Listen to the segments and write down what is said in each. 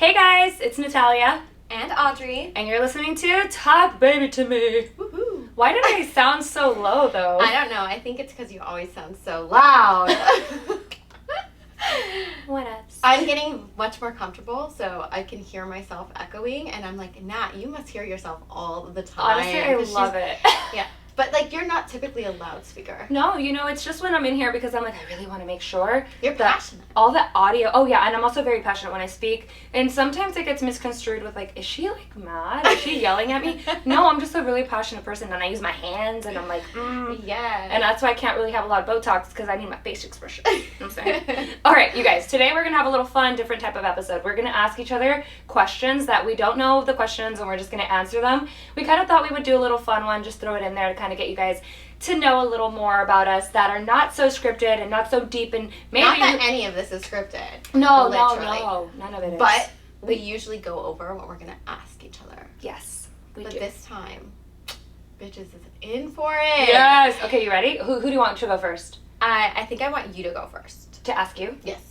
Hey guys, it's Natalia. And Audrey. And you're listening to Talk Baby to Me. Woohoo. Why did I sound so low though? I don't know. I think it's because you always sound so loud. What else? I'm getting much more comfortable, so I can hear myself echoing, and I'm like, Nat, you must hear yourself all the time. Honestly, I love it. Yeah. But, like, you're not typically a loudspeaker. No, it's just when I'm in here because I'm like, I really want to make sure. You're passionate. All the audio. Oh, yeah, and I'm also very passionate when I speak. And sometimes it gets misconstrued with, like, is she, like, mad? Is she yelling at me? No, I'm just a really passionate person, and I use my hands, and I'm like, Yeah. And that's why I can't really have a lot of Botox, because I need my face expression. You know what I'm saying? All right, you guys, today we're going to have a little fun, different type of episode. We're going to ask each other questions that we don't know the questions, and we're just going to answer them. We kind of thought we would do a little fun one, just throw it in there to kind of get you guys to know a little more about us that are not so scripted and not so deep, and maybe not that any of this is scripted. No, none of it is. But we usually go over what we're going to ask each other. Yes, we but do. This time, bitches is in for it. Yes. Okay, you ready? Who do you want to go first? I think I want you to go first. To ask you? Yes.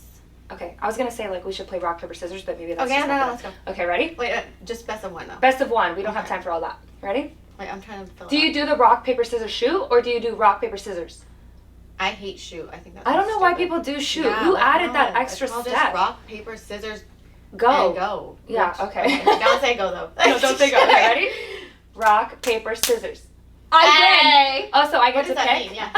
Okay, I was going to say, like, we should play rock, paper, scissors, but maybe that's okay, just no, not let's go. Okay, ready? Wait, just best of one, though. Best of one. We don't have time for all that. Ready? Wait, I'm trying to fill Do you do the rock, paper, scissors, shoot, or do you do rock, paper, scissors? I hate shoot. I think that's I don't know why stupid. people do shoot. Yeah, Who added that no, extra it's called step? Just rock, paper, scissors, Go. and go. Yeah, okay. Don't say go, though. No, don't say go. Okay, ready? Rock, paper, scissors. I Hey! win. Oh, so I get What to does that pick? mean? Yeah.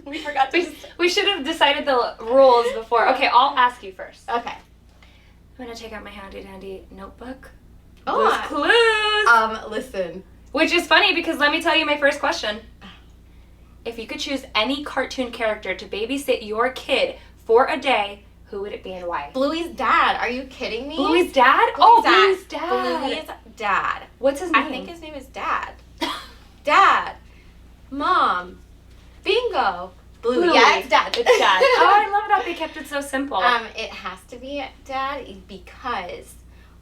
We forgot to. We should have decided the rules before. Okay, I'll ask you first. Okay. I'm going to take out my handy-dandy notebook. Oh. Blue's Clues. Listen. Which is funny because let me tell you my first question. If you could choose any cartoon character to babysit your kid for a day, who would it be and why? Bluey's dad. Are you kidding me? Bluey's dad? Bluey's Bluey's dad. Bluey's dad. What's his name? I think his name is Dad. Dad. Mom. Bingo. Bluey. Yeah, it's Dad. It's Dad. Oh, I love that they kept it so simple. It has to be Dad because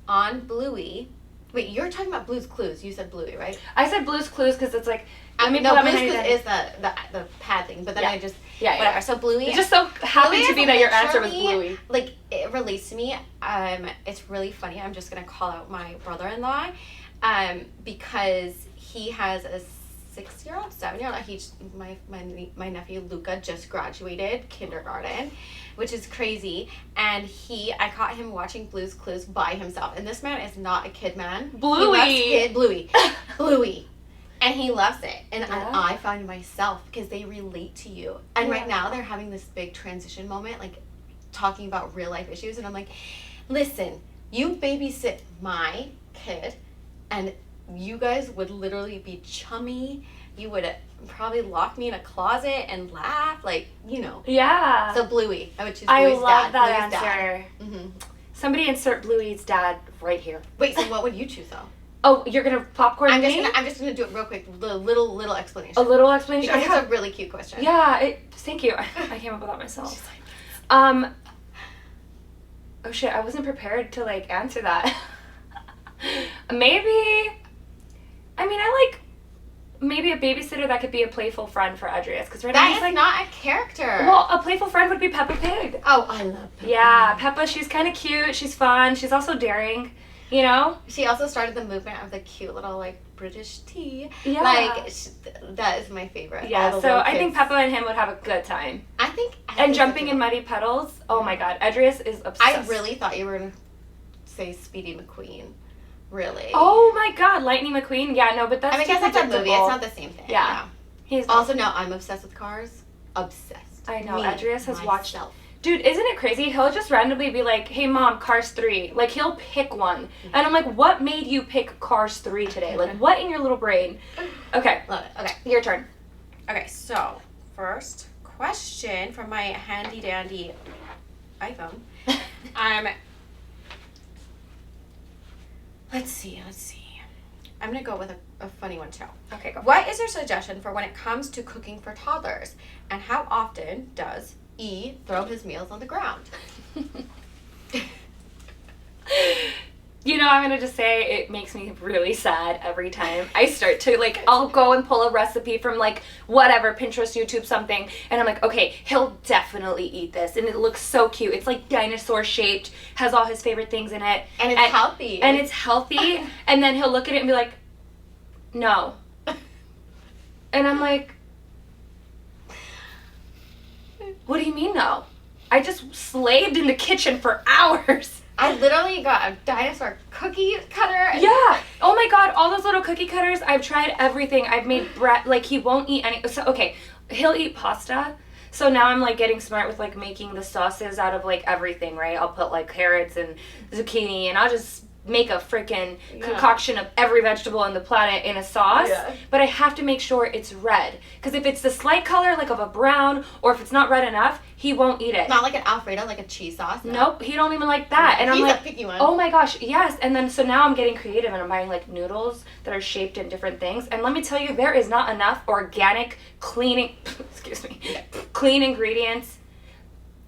on Bluey. Wait, you're talking about Blue's Clues. You said Bluey, right? I said Blue's Clues because it's like. No, Blue's Clues is the pad thing, but then I just whatever. Yeah. So Bluey. It just so happened to be that your answer was literally, Bluey. Like it relates to me. It's really funny. I'm just gonna call out my brother-in-law, because he has a 6-year-old, 7-year-old. My nephew Luca just graduated kindergarten, which is crazy. And I caught him watching Blue's Clues by himself. And this man is not a kid man. Bluey. Bluey. And he loves it. And Yeah. I find myself, because they relate to you. And Yeah. right now they're having this big transition moment, like talking about real life issues. And I'm like, listen, you babysit my kid and you guys would literally be chummy. You would probably lock me in a closet and laugh, like, Yeah. So Bluey, I would choose I Bluey's love dad. that Bluey's answer. Mm-hmm. Somebody insert Bluey's dad right here. Wait, so what would you choose though? Oh, you're gonna popcorn I'm me? just gonna do it real quick. Little explanation. A little explanation. Because it's a really cute question. Yeah. Thank you. I came up with that myself. Oh shit! I wasn't prepared to like answer that. Maybe. I mean, I like maybe a babysitter that could be a playful friend for Adrius, because right now he's That like is not a character. Well, a playful friend would be Peppa Pig. Oh, I love Peppa. Yeah, Peppa. She's kind of cute. She's fun. She's also daring. You know. She also started the movement of the cute little like British tea. Yeah. Like that is my favorite. Yeah. So I think Peppa and him would have a good time. I think Jumping in muddy puddles. Oh my God, Adrius is obsessed. I really thought you were gonna say Speedy McQueen. Really. Oh my God, Lightning McQueen. Yeah, no, but that's. I mean, I guess that's a movie. It's not the same thing. Yeah. He's also no. I'm obsessed with cars. Obsessed. I know. Me, Adrius has watched. myself. Dude, isn't it crazy? He'll just randomly be like, "Hey, Mom, Cars 3." Like he'll pick one, and I'm like, "What made you pick Cars 3 today? Like, what in your little brain?" Okay. Love it. Okay. Your turn. Okay. So first question from my handy dandy iPhone. Let's see. I'm gonna go with a funny one too. Okay, go. What is your suggestion for when it comes to cooking for toddlers? And how often does E throw his meals on the ground? You know, I'm going to just say it makes me really sad every time I start to, like, I'll go and pull a recipe from, like, whatever, Pinterest, YouTube, something, and I'm like, okay, he'll definitely eat this, and it looks so cute. It's, like, dinosaur shaped, has all his favorite things in it. And it's healthy. And it's healthy, and then he'll look at it and be like, no. And I'm like, what do you mean no? I just slaved in the kitchen for hours. I literally got a dinosaur cookie cutter. Yeah. Oh my God. All those little cookie cutters. I've tried everything. I've made bread. Like, he won't eat any. So, okay. He'll eat pasta. So now I'm, like, getting smart with, like, making the sauces out of, like, everything, right? I'll put, like, carrots and zucchini, and I'll just make a freaking concoction of every vegetable on the planet in a sauce. Yeah. But I have to make sure it's red. Because if it's the slight color, like of a brown, or if it's not red enough, he won't eat it. Not like an Alfredo, like a cheese sauce? No. Nope, he don't even like that. And I'm He's like, a picky one. Oh my gosh, yes. And then so now I'm getting creative and I'm buying like noodles that are shaped in different things. And let me tell you, there is not enough organic, clean ingredients.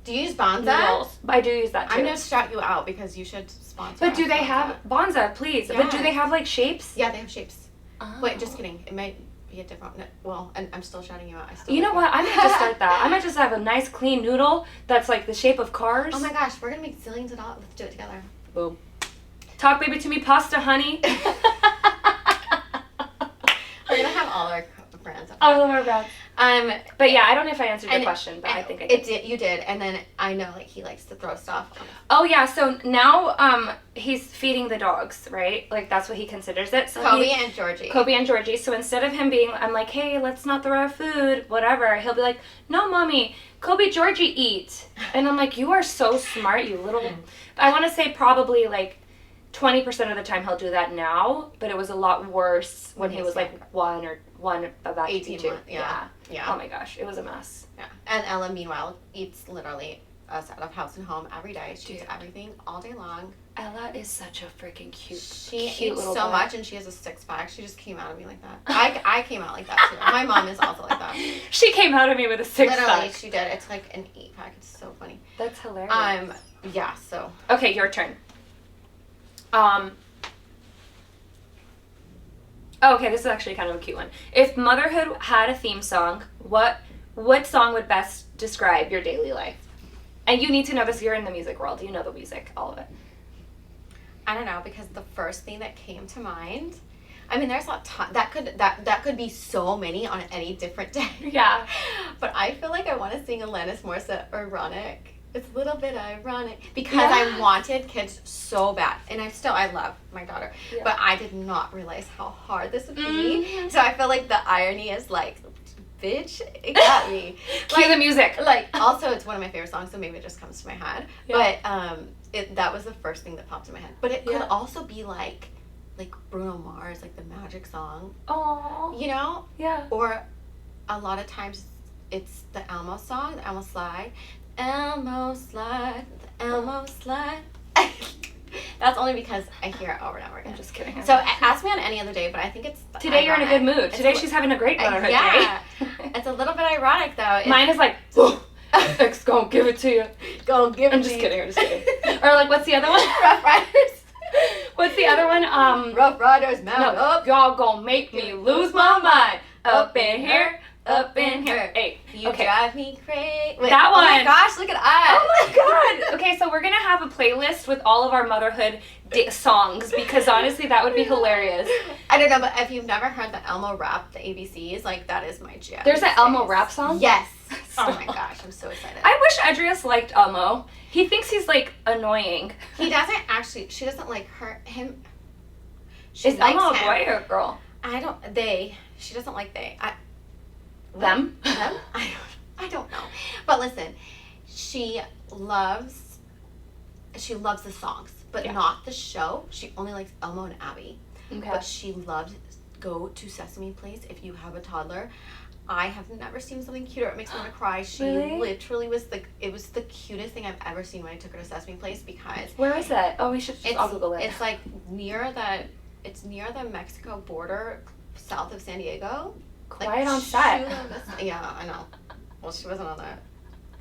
Do you use Bonza? Noodles. I do use that too. I'm going to shout you out because you should sponsor But do they have Bonza, please? Yeah. But do they have like shapes? Yeah, they have shapes. Oh. Wait, just kidding. It might be a different. Well, and I'm still shouting you out. You know what? I might just start that. I might just have a nice clean noodle that's like the shape of cars. Oh my gosh, we're gonna make zillions of dollars. Let's do it together. Boom. Talk baby to me, pasta, honey. We're gonna have all our brands. All of our brands. But yeah, I don't know if I answered your question, but I think I did. You did, and then I know like he likes to throw stuff. Oh yeah, so now he's feeding the dogs, right? Like that's what he considers it. So Kobe and Georgie. So instead of him being, I'm like, hey, let's not throw our food, whatever. He'll be like, no, mommy, Kobe, Georgie eat. And I'm like, you are so smart, you little. I want to say probably like 20% of the time he'll do that now, but it was a lot worse when he was like one about 18 months. Yeah. Oh my gosh, it was a mess. Yeah. And Ella, meanwhile, eats literally us out of house and home every day. She eats everything all day long. Ella is such a freaking cute. She cute eats little so boy. much, and she has a 6-pack. She just came out of me like that. I came out like that too. My mom is also like that. She came out of me with a 6-pack. Literally, she did. It's like an 8-pack. It's so funny. That's hilarious. Yeah. So. Okay, your turn. Okay, this is actually kind of a cute one. If motherhood had a theme song, what song would best describe your daily life? And you need to know this. You're in the music world. You know the music, all of it. I don't know, because the first thing that came to mind, I mean, there's a ton that could be so many on any different day. Yeah. But I feel like I want to sing Alanis Morissette Ironic. It's a little bit ironic because I wanted kids so bad, and I love my daughter, but I did not realize how hard this would be. Mm-hmm. So I feel like the irony is like, bitch, it got me. Cue the music. Like, also, it's one of my favorite songs, so maybe it just comes to my head. Yeah. But that was the first thing that popped in my head. But it could also be like Bruno Mars, like the Magic song. Oh. You know? Yeah. Or a lot of times it's the Elmo song, the Elmo Slide. Elmo Slide, the Elmo Slide. That's only because I hear it over and over again. I'm just kidding. So ask me on any other day, but I think it's today ironic. You're in a good mood. Today she's having a great motherhood day. It's a little bit ironic though. Mine is like, X gonna give it to you. Go give it I'm just kidding. Or like, what's the other one? Rough Riders. What's the other one? Rough Riders mount up. Y'all gonna make me lose my mind. Up in here. Up in here. Hey, you drive me crazy. That one. Oh my gosh, look at us. Oh my god. Okay, so we're going to have a playlist with all of our motherhood songs because honestly, that would be hilarious. I don't know, but if you've never heard the Elmo rap, the ABCs, like that is my jam. There's an Elmo rap song? Yes. Oh my gosh, I'm so excited. I wish Adrius liked Elmo. He thinks he's like annoying. He doesn't actually. She doesn't like him. Is Elmo a boy or a girl? She doesn't like they. Them? I don't know. But listen, she loves the songs, but not the show. She only likes Elmo and Abby. Okay. But she loves go to Sesame Place if you have a toddler. I have never seen something cuter. It makes me want to cry. She literally was it was the cutest thing I've ever seen when I took her to Sesame Place because. Where is it? Oh, we should I'll Google it. It's like near the Mexico border, south of San Diego. Quiet on set. Yeah, I know. Well, she wasn't on that.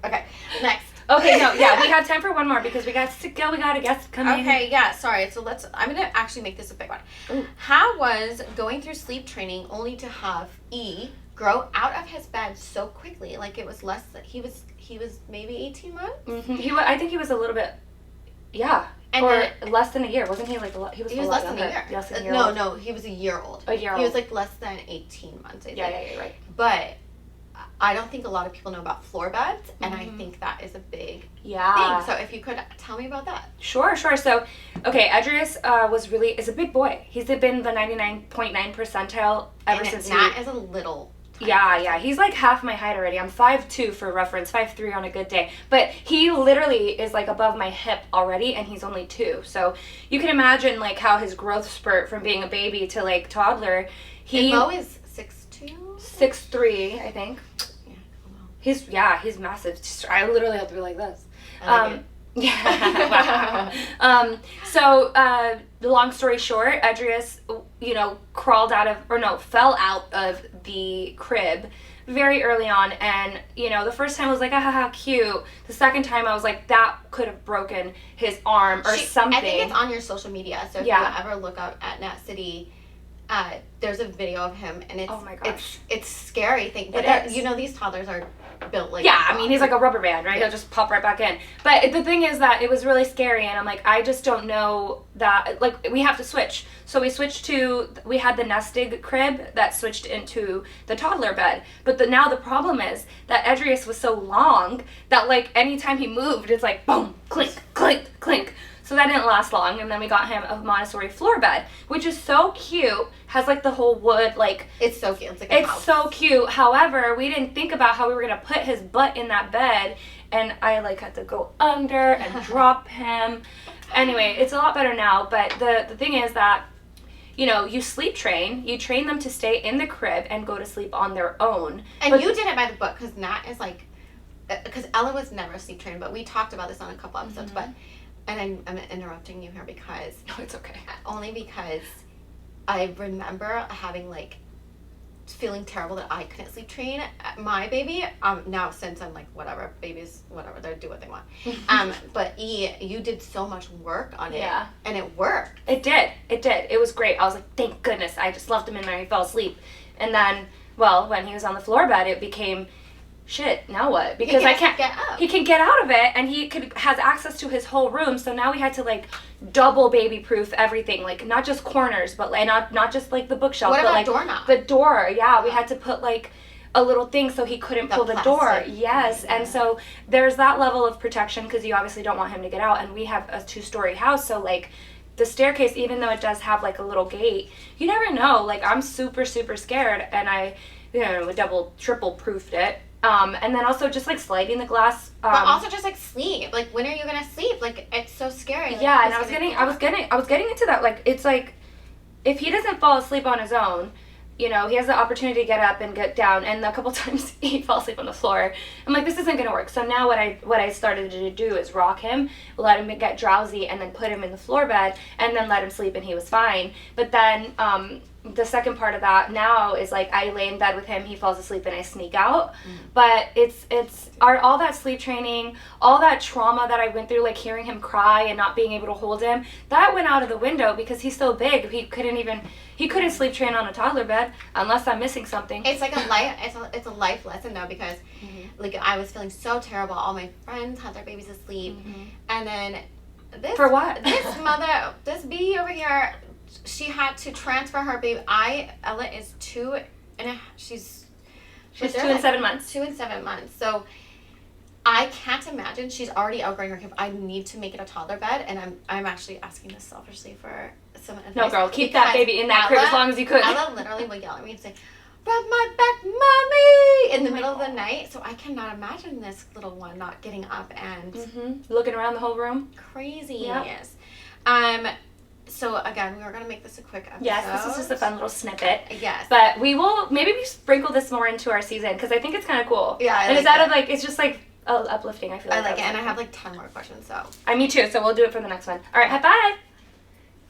Okay, next. Okay, no, yeah, we have time for one more because we got to go. We got a guest coming. Okay, yeah, sorry. So I'm going to actually make this a big one. Ooh. How was going through sleep training only to have E grow out of his bed so quickly? Like it was less than, he was maybe 18 months? Mm-hmm. I think he was a little bit, yeah. And or less than a year. Wasn't he like a lot? He was less than a year. Less than a year old. No, he was a year old. A year old. He was like less than 18 months, I think. Yeah, right. But I don't think a lot of people know about floor beds, and I think that is a big thing. So if you could tell me about that. Sure. So, okay, Edrius is a big boy. He's been the 99.9 percentile ever since Nat is a little. Yeah. He's like half my height already. I'm 5'2" for reference, 5'3" on a good day. But he literally is like above my hip already, and he's only 2. So you can imagine like how his growth spurt from being a baby to like toddler. And Mo is 6'2"? 6'3", I think. Yeah. He's massive. I literally have to be like this. Yeah. So, the long story short, Edrius, fell out of the crib very early on, and, the first time I was like, how cute. The second time I was like, that could have broken his arm or something. I think it's on your social media, so if you ever look up at Nat City, there's a video of him, and it's, oh my gosh, it's scary thing. But these toddlers are built like he's like a rubber band, right? He'll just pop right back in. But the thing is that it was really scary, and I'm like, I just don't know that, like, we have to switch. So we had the nested crib that switched into the toddler bed. But now the problem is that Edrius was so long that, like, anytime he moved, it's like, boom, clink, clink, clink. So that didn't last long, and then we got him a Montessori floor bed, which is so cute. Has like the whole wood, like, it's so cute. It's like a house. So cute. However, we didn't think about how we were gonna put his butt in that bed, and I like had to go under and drop him. Anyway, it's a lot better now. But the thing is that, you sleep train. You train them to stay in the crib and go to sleep on their own. And you did it by the book, because Nat is like, because Ella was never sleep trained, but we talked about this on a couple episodes, but. And I'm interrupting you here because... No, it's okay. Only because I remember having, like, feeling terrible that I couldn't sleep train my baby. Now, since I'm like, whatever, babies, whatever, they do what they want. But you did so much work on it. Yeah. And it worked. It did. It was great. I was like, thank goodness. I just left him in there and he fell asleep. And then, when he was on the floor bed, it became... shit, now what? Because I can't get up. He can get out of it, and he has access to his whole room. So now we had to like double baby proof everything, like not just corners, but like not just like the bookshelf. What but about like doorknob? The door, yeah. We had to put like a little thing so he couldn't pull the door. Yes, and so there's that level of protection because you obviously don't want him to get out. And we have a 2-story house, so like the staircase, even though it does have like a little gate, you never know. Like I'm super scared, and I double triple proofed it. And then also just like sliding the glass. But also just like sleep. Like when are you gonna sleep? Like it's so scary. Like, yeah, and I was getting into that. Like it's like if he doesn't fall asleep on his own, he has the opportunity to get up and get down. And a couple times he fell asleep on the floor. I'm like, this isn't gonna work. So now what I started to do is rock him, let him get drowsy, and then put him in the floor bed, and then let him sleep, and he was fine. But then the second part of that now is like I lay in bed with him, he falls asleep, and I sneak out. But it's all that sleep training, all that trauma that I went through, like hearing him cry and not being able to hold him, that went out of the window because he's so big. He couldn't sleep train on a toddler bed unless I'm missing something. It's like it's a life lesson though, because like I was feeling so terrible. All my friends had their babies asleep, and then for what? this bee over here, she had to transfer her baby. Ella is 2 and she's 2 and 7 months. 2 and 7 months. So I can't imagine she's already outgrowing her crib. I need to make it a toddler bed, and I'm actually asking this selfishly for some advice. No, girl, keep that baby in that crib as long as you could. Ella literally will yell at me and say, "Rub my back, mommy!" in the middle of the night. So I cannot imagine this little one not getting up and looking around the whole room. Crazy. Yep. Yes. So again, we are gonna make this a quick episode. Yes, this is just a fun little snippet. Yes. But we sprinkle this more into our season because I think it's kind of cool. Yeah. Instead of like, it's just like uplifting. I feel like I like it, and I have like 10 more questions. So. Me too. So we'll do it for the next one. All right, high five.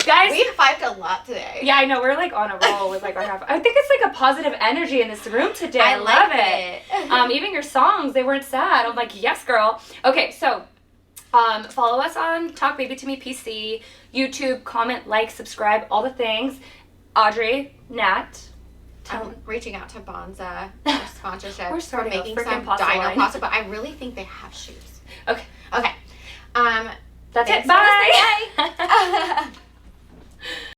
Guys, we vibed a lot today. yeah, I know. We're like on a roll with like our half. I think it's like a positive energy in this room today. I love it. Even your songs, they weren't sad. I'm like, yes, girl. Okay, so follow us on Talk Baby to Me PC, YouTube, comment, like, subscribe, all the things. Audrey, Nat. I'm reaching out to Bonza for sponsorship. We're for making some freaking pasta dino line. pasta, but I really think they have shoes. Okay. Okay. That's it. Thanks for Bye. listening.